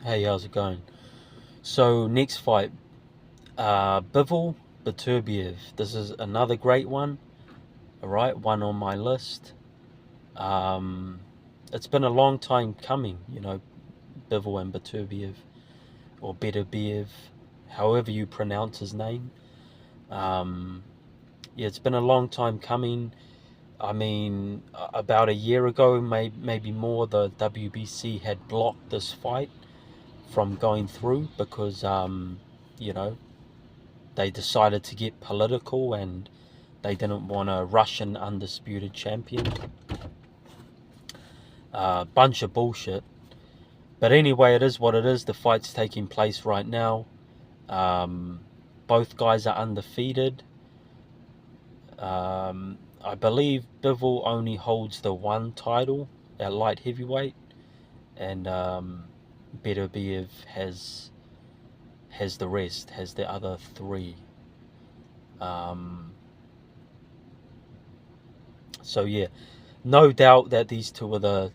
Hey, how's it going? So, next fight, Bivol Beterbiev. This is another great one, alright, one on my list. Um, it's been a long time coming, Bivol and Beterbiev, or Beterbiev, however you pronounce his name. Um, yeah, it's been a long time coming. I mean, about a year ago, maybe more, the WBC had blocked this fight from going through because, you know, they decided to get political and they didn't want a Russian undisputed champion. Bunch of bullshit. But anyway, it is what it is. The fight's taking place right now. Both guys are undefeated. I believe Bivol only holds the one title at light heavyweight, and Beterbiev has the rest, has the other three. So yeah, no doubt that these two are the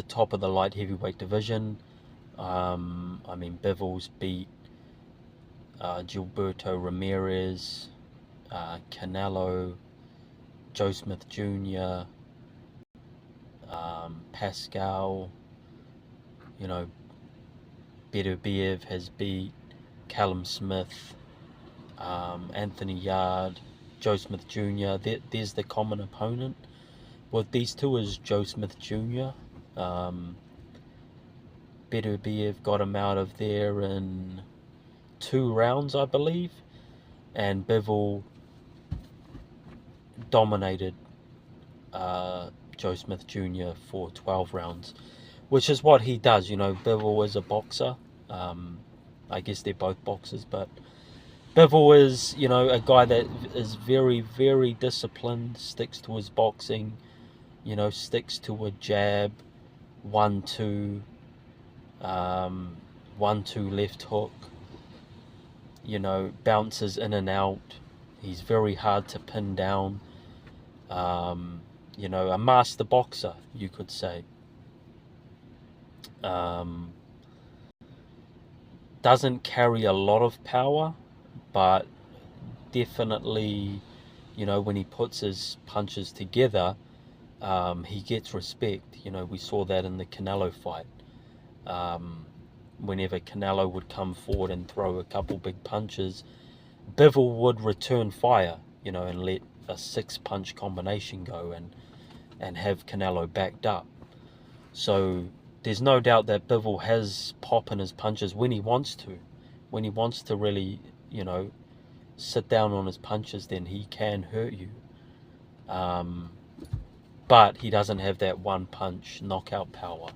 top of the light heavyweight division. I mean, Bivol's beat Gilberto Ramirez, Canelo, Joe Smith Jr., Pascal. You know, Beterbiev has beat Callum Smith, Anthony Yard, Joe Smith Jr. There's the common opponent. Well, these two is Joe Smith Jr. Beterbiev got him out of there in 2 rounds, I believe, and Bivol dominated Joe Smith Jr. for 12 rounds, which is what he does. Bivol is a boxer. I guess they're both boxers, but Bivol is, a guy that is very, very disciplined, sticks to his boxing, sticks to a jab, 1-2, 1-2 left hook, bounces in and out. He's very hard to pin down. A master boxer, you could say. Doesn't carry a lot of power, but definitely, when he puts his punches together, he gets respect. We saw that in the Canelo fight. Whenever Canelo would come forward and throw a couple big punches, Bivol would return fire, and let a 6-punch combination go and have Canelo backed up. So there's no doubt that Bivol has pop in his punches when he wants to. When he wants to really, sit down on his punches, then he can hurt you. But he doesn't have that one-punch knockout power.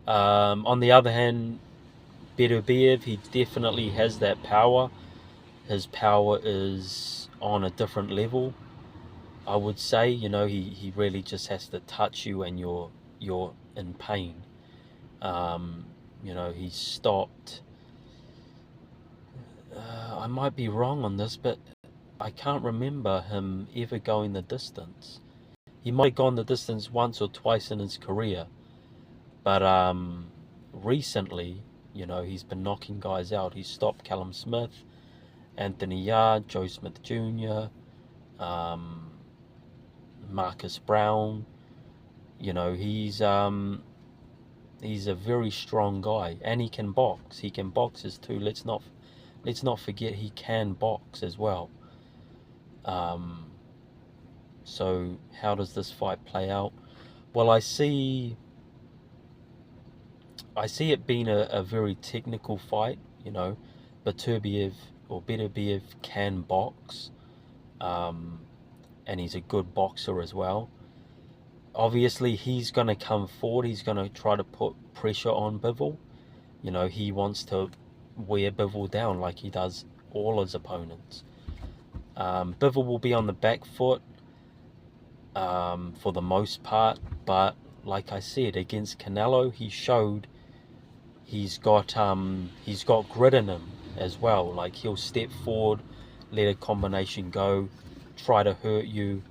On the other hand, Beterbiev, he definitely has that power. His power is on a different level, I would say. He really just has to touch you and you're in pain. He's stopped. I might be wrong on this, but I can't remember him ever going the distance. He might have gone the distance once or twice in his career, but recently, he's been knocking guys out. He stopped Callum Smith, Anthony Yard, Joe Smith Jr., Marcus Brown. He's a very strong guy, and he can box. He can box as too. Let's not forget he can box as well. So how does this fight play out? Well, I see it being a very technical fight. Beterbiev can box, and he's a good boxer as well. Obviously, he's going to come forward. He's going to try to put pressure on Bivol. He wants to wear Bivol down like he does all his opponents. Bivol will be on the back foot for the most part, but like I said, against Canelo, he showed he's got grit in him as well. Like, he'll step forward, let a combination go, try to hurt you.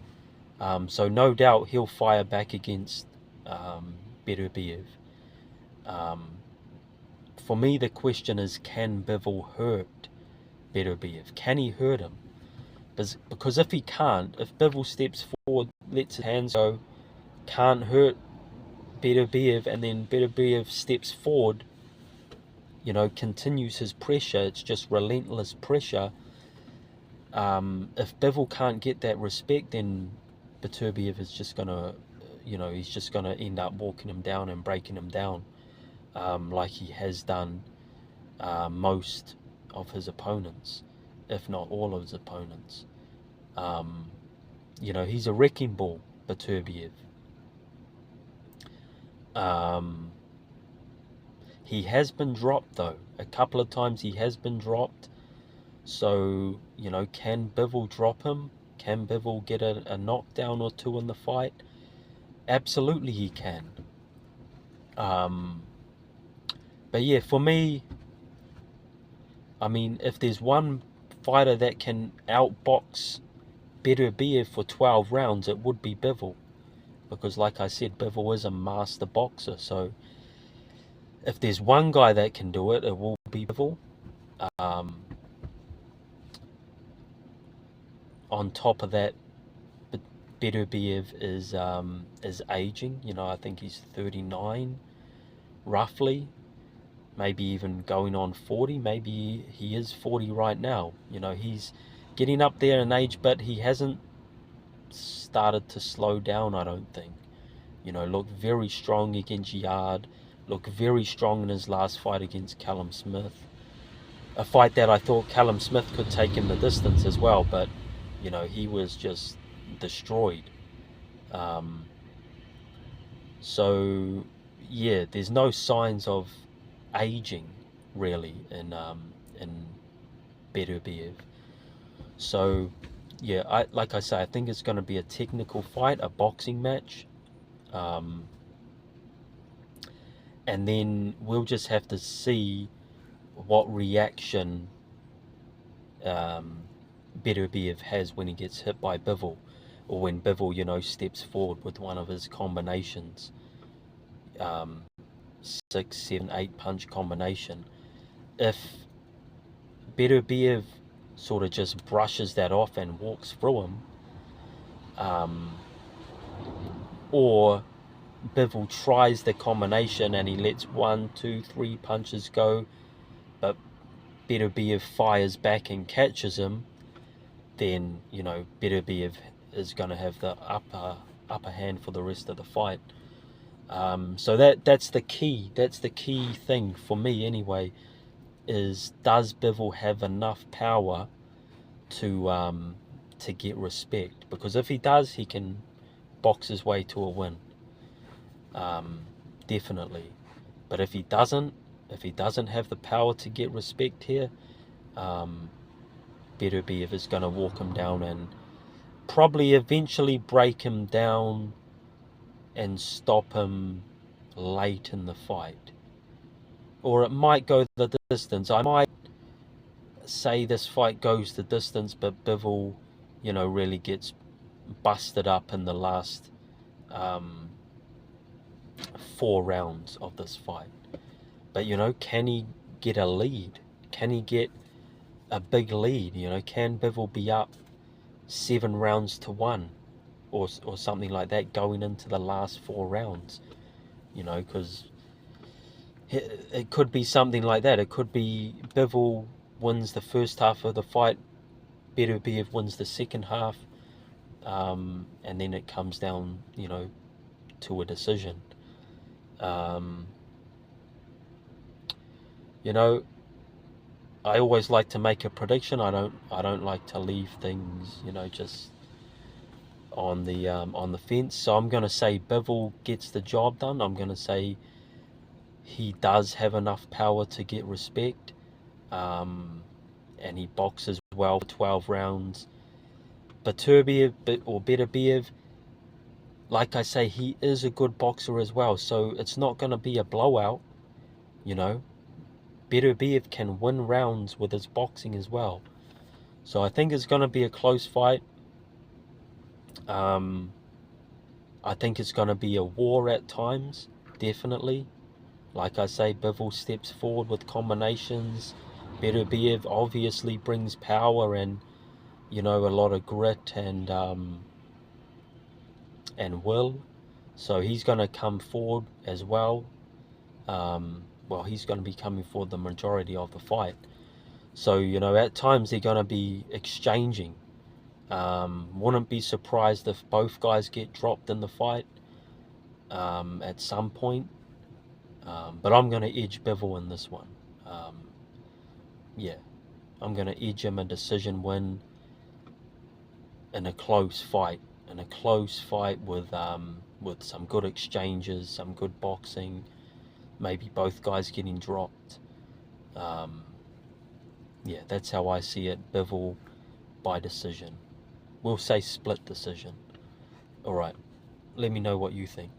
So no doubt he'll fire back against Beterbiev. For me, the question is, can Bivol hurt Beterbiev? Can he hurt him? Because if he can't, if Bivol steps forward, lets his hands go, can't hurt Beterbiev, and then Beterbiev steps forward, continues his pressure, it's just relentless pressure. If Bivol can't get that respect, then Beterbiev is just gonna, he's just gonna end up walking him down and breaking him down, like he has done most of his opponents, if not all of his opponents. He's a wrecking ball, Beterbiev. He has been dropped though. A couple of times he has been dropped. So, can Bivol drop him? Can Bivol get a knockdown or two in the fight? Absolutely he can. But yeah, for me, I mean, if there's one fighter that can outbox Beterbiev for 12 rounds, it would be Bivol. Because like I said, Bivol is a master boxer. So if there's one guy that can do it, it will be Bivol. On top of that, Beterbiev is aging. I think he's 39, roughly. Maybe even going on 40. Maybe he is 40 right now. He's getting up there in age, but he hasn't started to slow down, I don't think. Looked very strong against Yard. Looked very strong in his last fight against Callum Smith. A fight that I thought Callum Smith could take him the distance as well, but he was just destroyed. So yeah, there's no signs of aging really in Beterbiev. So yeah, like I say, I think it's going to be a technical fight, a boxing match, and then we'll just have to see what reaction Beterbiev has when he gets hit by Bivol, or when Bivol, steps forward with one of his combinations, 6, 7, 8 punch combination. If Beterbiev sort of just brushes that off and walks through him, or Bivol tries the combination and he lets 1, 2, 3 punches go, but Beterbiev fires back and catches him, then Beterbiev is going to have the upper hand for the rest of the fight. So that's the key. That's the key thing for me anyway. Is, does Bivol have enough power to get respect? Because if he does, he can box his way to a win. Definitely. But if he doesn't have the power to get respect here, Beterbiev is going to walk him down and probably eventually break him down and stop him late in the fight. Or it might go the distance. I might say this fight goes the distance, but Bivol, really gets busted up in the last 4 rounds of this fight. But, can he get a lead? Can he get a big lead? Can Bivol be up 7 rounds to 1 or something like that going into the last 4 rounds? Because it could be something like that. It could be Bivol wins the first half of the fight, Beterbiev wins the second half, and then it comes down, to a decision. I always like to make a prediction. I don't like to leave things, just on the fence. So I'm going to say Bivol gets the job done. I'm going to say he does have enough power to get respect, and he boxes well for 12 rounds. Beterbiev, like I say, he is a good boxer as well, so it's not going to be a blowout. Beterbiev can win rounds with his boxing as well. So I think it's going to be a close fight. I think it's going to be a war at times, definitely. Like I say, Bivol steps forward with combinations. Beterbiev obviously brings power and, you know, a lot of grit and will. So he's going to come forward as well. Well, he's going to be coming forward the majority of the fight. So, you know, at times they're going to be exchanging. Wouldn't be surprised if both guys get dropped in the fight at some point. But I'm going to edge Bivol in this one. Yeah, I'm going to edge him a decision win in a close fight. In a close fight with some good exchanges, some good boxing, maybe both guys getting dropped. Yeah, that's how I see it. Bivol by decision. We'll say split decision. Alright, let me know what you think.